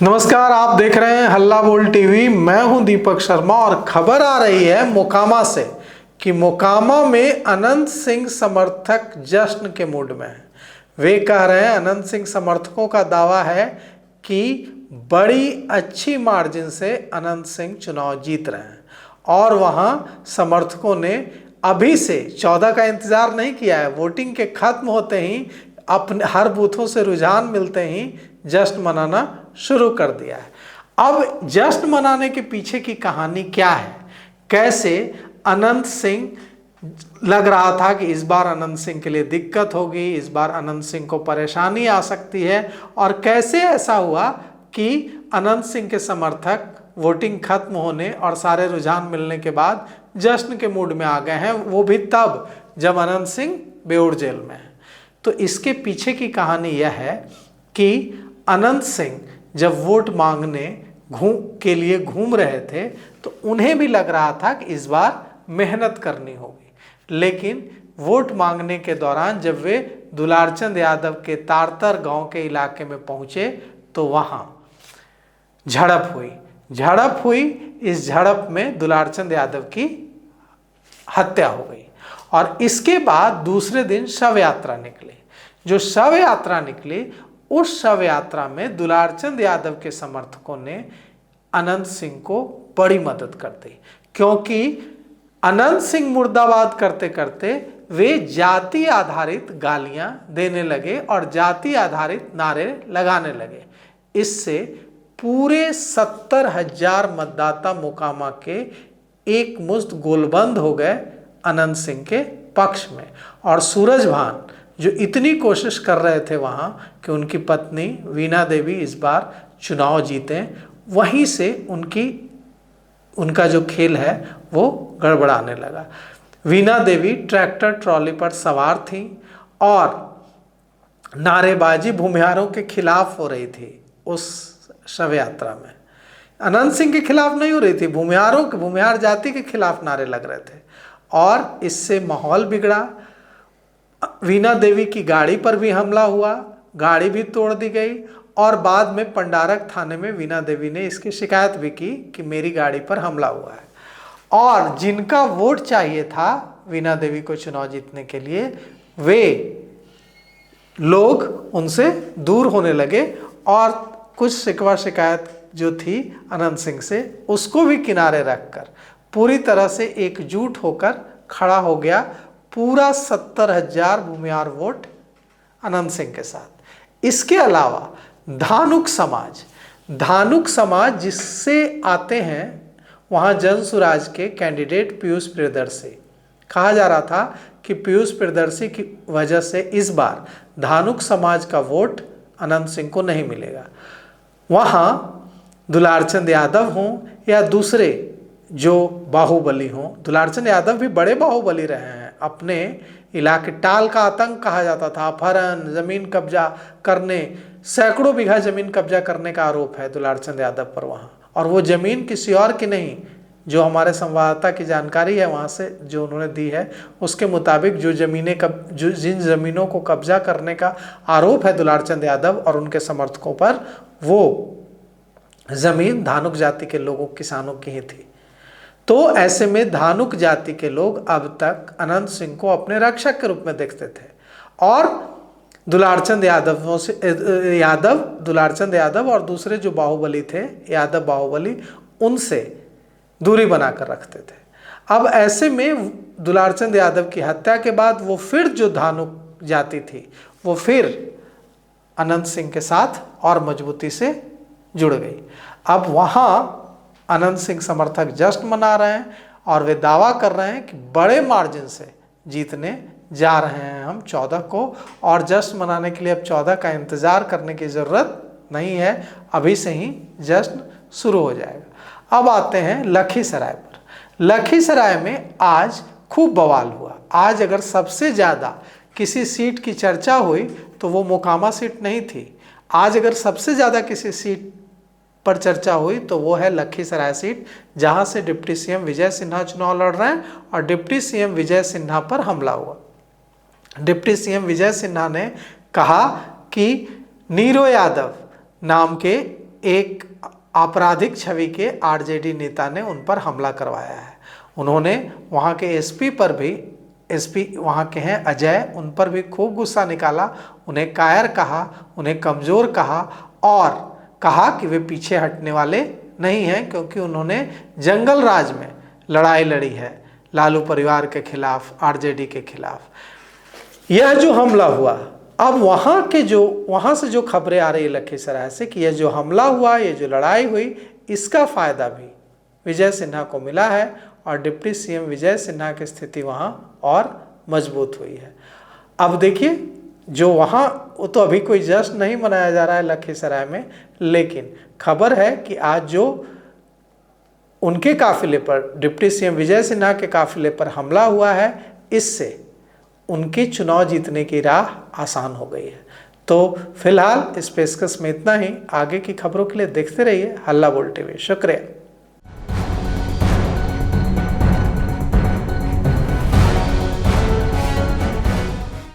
नमस्कार, आप देख रहे हैं हल्ला बोल टीवी। मैं हूं दीपक शर्मा और खबर आ रही है मोकामा से कि मोकामा में अनंत सिंह समर्थक जश्न के मूड में हैं। वे कह रहे हैं, अनंत सिंह समर्थकों का दावा है कि बड़ी अच्छी मार्जिन से अनंत सिंह चुनाव जीत रहे हैं और वहां समर्थकों ने अभी से 14 का इंतजार नहीं किया है। वोटिंग के खत्म होते ही अपने हर बूथों से रुझान मिलते ही जश्न मनाना शुरू कर दिया है। अब जश्न मनाने के पीछे की कहानी क्या है, कैसे अनंत सिंह, लग रहा था कि इस बार अनंत सिंह के लिए दिक्कत होगी, इस बार अनंत सिंह को परेशानी आ सकती है, और कैसे ऐसा हुआ कि अनंत सिंह के समर्थक वोटिंग खत्म होने और सारे रुझान मिलने के बाद जश्न के मूड में आ गए हैं, वो भी तब जब अनंत सिंह बेऊर जेल में है। तो इसके पीछे की कहानी यह है कि अनंत सिंह जब वोट मांगने के लिए घूम रहे थे तो उन्हें भी लग रहा था कि इस बार मेहनत करनी होगी, लेकिन वोट मांगने के दौरान जब वे दुलारचंद यादव के तारतर गांव के इलाके में पहुंचे तो वहां झड़प हुई। इस झड़प में दुलारचंद यादव की हत्या हो गई और इसके बाद दूसरे दिन शव यात्रा निकली। जो शव यात्रा निकली, उस शव यात्रा में दुलारचंद यादव के समर्थकों ने अनंत सिंह को बड़ी मदद कर दी, क्योंकि अनंत सिंह मुर्दाबाद करते करते वे जाति आधारित गालियां देने लगे और जाति आधारित नारे लगाने लगे। इससे पूरे 70,000 मतदाता मोकामा के एक मुश्त गोलबंद हो गए अनंत सिंह के पक्ष में। और सूरज भान जो इतनी कोशिश कर रहे थे वहाँ कि उनकी पत्नी वीणा देवी इस बार चुनाव जीतें, वहीं से उनका जो खेल है वो गड़बड़ाने लगा। वीणा देवी ट्रैक्टर ट्रॉली पर सवार थी और नारेबाजी भूमिहारों के खिलाफ हो रही थी। उस शव यात्रा में अनंत सिंह के खिलाफ नहीं हो रही थी, भूमिहार जाति के खिलाफ नारे लग रहे थे और इससे माहौल बिगड़ा। वीणा देवी की गाड़ी पर भी हमला हुआ, गाड़ी भी तोड़ दी गई और बाद में पंडारक थाने में वीणा देवी ने इसकी शिकायत भी की कि मेरी गाड़ी पर हमला हुआ है। और जिनका वोट चाहिए था वीणा देवी को चुनाव जीतने के लिए, वे लोग उनसे दूर होने लगे और कुछ शिकवा शिकायत जो थी अनंत सिंह से, उसको भी किनारे रखकर पूरी तरह से एकजुट होकर खड़ा हो गया पूरा 70,000 भूमिहार वोट अनंत सिंह के साथ। इसके अलावा धानुक समाज जिससे आते हैं, वहाँ जनसुराज के कैंडिडेट पीयूष प्रियदर्शी, कहा जा रहा था कि पीयूष प्रियदर्शी की वजह से इस बार धानुक समाज का वोट अनंत सिंह को नहीं मिलेगा। वहाँ दुलारचंद यादव हों या दूसरे जो बाहुबली हों, दुलारचंद यादव भी बड़े बाहुबली रहे हैं। अपने इलाके टाल का आतंक कहा जाता था, अपहरण, जमीन कब्जा करने, सैकड़ों बीघा जमीन कब्जा करने का आरोप है दुलारचंद यादव पर वहाँ। और वो जमीन किसी और की नहीं, जो हमारे संवाददाता की जानकारी है वहाँ से जो उन्होंने दी है उसके मुताबिक जिन ज़मीनों को कब्जा करने का आरोप है दुलारचंद यादव और उनके समर्थकों पर, वो ज़मीन धानुक जाति के लोगों, किसानों की ही थी। तो ऐसे में धानुक जाति के लोग अब तक अनंत सिंह को अपने रक्षक के रूप में देखते थे और दुलारचंद यादव और दूसरे जो बाहुबली थे, यादव बाहुबली, उनसे दूरी बनाकर रखते थे। अब ऐसे में दुलारचंद यादव की हत्या के बाद वो फिर जो धानुक जाति थी वो फिर अनंत सिंह के साथ और मजबूती से जुड़ गई। अब वहाँ अनंत सिंह समर्थक जश्न मना रहे हैं और वे दावा कर रहे हैं कि बड़े मार्जिन से जीतने जा रहे हैं हम 14 को, और जश्न मनाने के लिए अब 14 का इंतज़ार करने की ज़रूरत नहीं है, अभी से ही जश्न शुरू हो जाएगा। अब आते हैं लखीसराय पर। लखीसराय में आज खूब बवाल हुआ। आज अगर सबसे ज़्यादा किसी सीट की चर्चा हुई तो वो मोकामा सीट नहीं थी। आज अगर सबसे ज़्यादा किसी सीट पर चर्चा हुई तो वो है लखीसराय सीट, जहां से डिप्टी सीएम विजय सिन्हा चुनाव लड़ रहे हैं और डिप्टी सीएम विजय सिन्हा पर हमला हुआ। डिप्टी सीएम विजय सिन्हा ने कहा कि नीरो यादव नाम के एक आपराधिक छवि के आरजेडी नेता ने उन पर हमला करवाया है। उन्होंने वहाँ के एसपी पर भी, एसपी वहाँ के हैं अजय, उन पर भी खूब गुस्सा निकाला, उन्हें कायर कहा, उन्हें कमज़ोर कहा और कहा कि वे पीछे हटने वाले नहीं हैं, क्योंकि उन्होंने जंगल राज में लड़ाई लड़ी है लालू परिवार के खिलाफ, आरजेडी के खिलाफ। यह जो हमला हुआ, अब वहाँ से जो खबरें आ रही है लखीसराय से कि यह जो हमला हुआ, ये जो लड़ाई हुई, इसका फ़ायदा भी विजय सिन्हा को मिला है और डिप्टी सीएम विजय सिन्हा की स्थिति वहाँ और मजबूत हुई है। अब देखिए, जो वहाँ, वो तो अभी कोई जश्न नहीं मनाया जा रहा है लखीसराय में, लेकिन खबर है कि आज जो उनके काफिले पर, डिप्टी सीएम विजय सिन्हा के काफिले पर हमला हुआ है, इससे उनके चुनाव जीतने की राह आसान हो गई है। तो फिलहाल इस पेशकश में इतना ही। आगे की खबरों के लिए देखते रहिए हल्ला बोल टीवी। शुक्रिया।